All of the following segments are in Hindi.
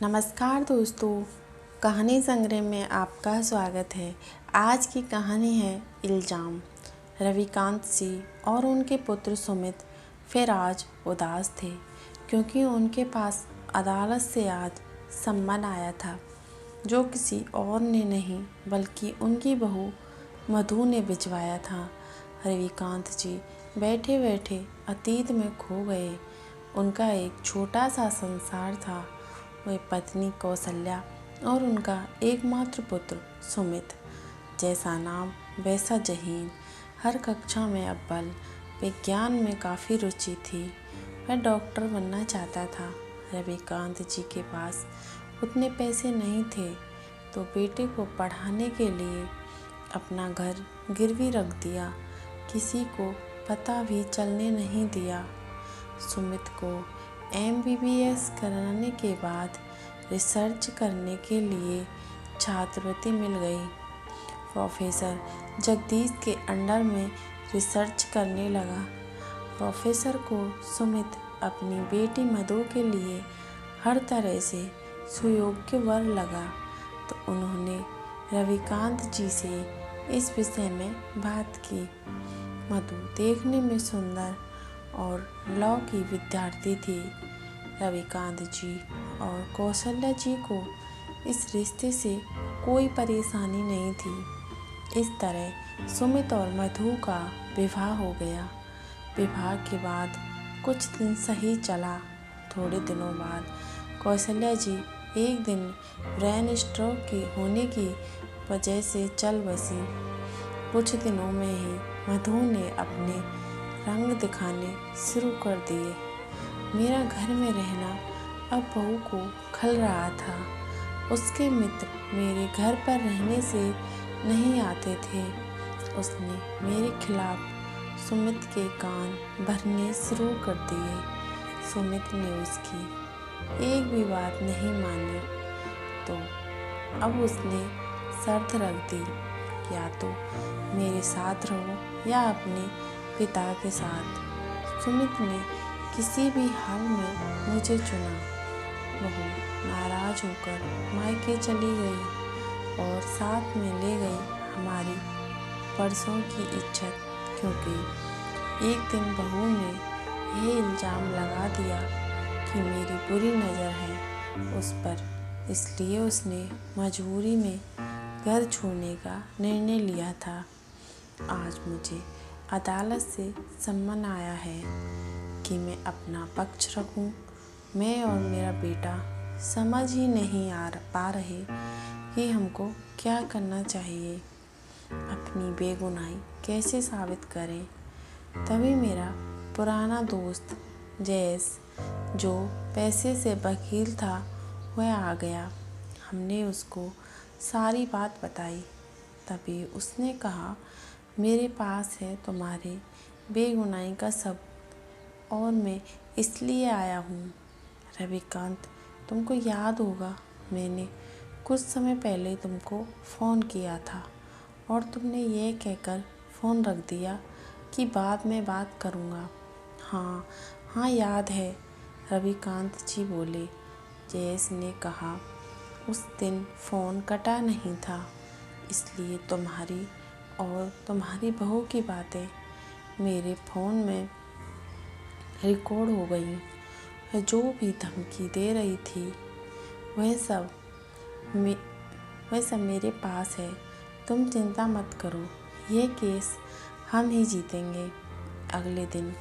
नमस्कार दोस्तों, कहानी संग्रह में आपका स्वागत है। आज की कहानी है इल्ज़ाम। रविकांत सिंह और उनके पुत्र सुमित फिर आज उदास थे क्योंकि उनके पास अदालत से आज सम्मन आया था जो किसी और ने नहीं बल्कि उनकी बहू मधु ने भिजवाया था। रविकांत जी बैठे बैठे अतीत में खो गए। उनका एक छोटा सा संसार था, वह पत्नी कौशल्या और उनका एकमात्र पुत्र सुमित। जैसा नाम वैसा जहीन, हर कक्षा में अव्वल, विज्ञान में काफ़ी रुचि थी। वह डॉक्टर बनना चाहता था। रविकांत जी के पास उतने पैसे नहीं थे तो बेटे को पढ़ाने के लिए अपना घर गिरवी रख दिया, किसी को पता भी चलने नहीं दिया। सुमित को MBBS कराने के बाद रिसर्च करने के लिए छात्रवृत्ति मिल गई। प्रोफेसर जगदीश के अंडर में रिसर्च करने लगा। प्रोफेसर को सुमित अपनी बेटी मधु के लिए हर तरह से सुयोग्य वर लगा तो उन्होंने रविकांत जी से इस विषय में बात की। मधु देखने में सुंदर और लॉ की विद्यार्थी थी। रविकांत जी और कौशल्या जी को इस रिश्ते से कोई परेशानी नहीं थी। इस तरह सुमित और मधु का विवाह हो गया। विवाह के बाद कुछ दिन सही चला। थोड़े दिनों बाद कौशल्या जी एक दिन ब्रेन स्ट्रोक की होने की वजह से चल बसी। कुछ दिनों में ही मधु ने अपने रंग दिखाने शुरू कर दिए। मेरा घर में रहना अब बहू को खल रहा था। उसके मित्र मेरे घर पर रहने से नहीं आते थे। उसने मेरे खिलाफ सुमित के कान भरने शुरू कर दिए। सुमित ने उसकी एक भी बात नहीं मानी तो अब उसने शर्त रख दी, या तो मेरे साथ रहो या अपने पिता के साथ। सुमित ने किसी भी हाल में मुझे चुना। बहू नाराज होकर मायके चली गई और साथ में ले गई हमारी परसों की इज्जत, क्योंकि एक दिन बहू ने यह इल्ज़ाम लगा दिया कि मेरी बुरी नज़र है उस पर। इसलिए उसने मजबूरी में घर छोड़ने का निर्णय लिया था। आज मुझे अदालत से सम्मन आया है कि मैं अपना पक्ष रखूं। मैं और मेरा बेटा समझ ही नहीं पा रहे कि हमको क्या करना चाहिए, अपनी बेगुनाही कैसे साबित करें। तभी मेरा पुराना दोस्त जयेश, जो पैसे से वकील था, वह आ गया। हमने उसको सारी बात बताई। तभी उसने कहा, मेरे पास है तुम्हारे बेगुनाही का सबूत और मैं इसलिए आया हूँ। रविकांत, तुमको याद होगा मैंने कुछ समय पहले तुमको फ़ोन किया था और तुमने ये कहकर फ़ोन रख दिया कि बाद में बात करूँगा। हाँ याद है, रविकांत जी बोले। जयेश ने कहा, उस दिन फ़ोन कटा नहीं था, इसलिए तुम्हारी और तुम्हारी बहू की बातें मेरे फ़ोन में रिकॉर्ड हो गई। जो भी धमकी दे रही थी वह सब मेरे पास है। तुम चिंता मत करो, ये केस हम ही जीतेंगे। अगले दिन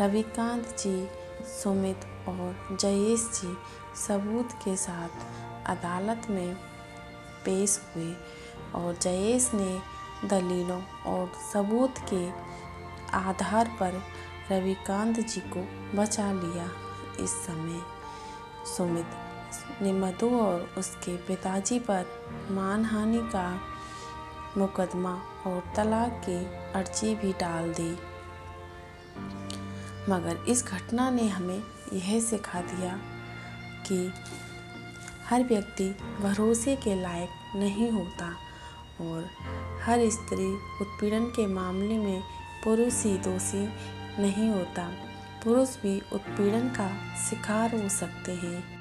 रविकांत जी, सुमित और जयेश जी सबूत के साथ अदालत में पेश हुए और जयेश ने दलीलों और सबूत के आधार पर रविकांत जी को बचा लिया। इस समय सुमित ने मधु और उसके पिताजी पर मानहानि का मुकदमा और तलाक की अर्जी भी डाल दी। मगर इस घटना ने हमें यह सिखा दिया कि हर व्यक्ति भरोसे के लायक नहीं होता और हर स्त्री उत्पीड़न के मामले में पुरुष ही दोषी नहीं होता। पुरुष भी उत्पीड़न का शिकार हो सकते हैं।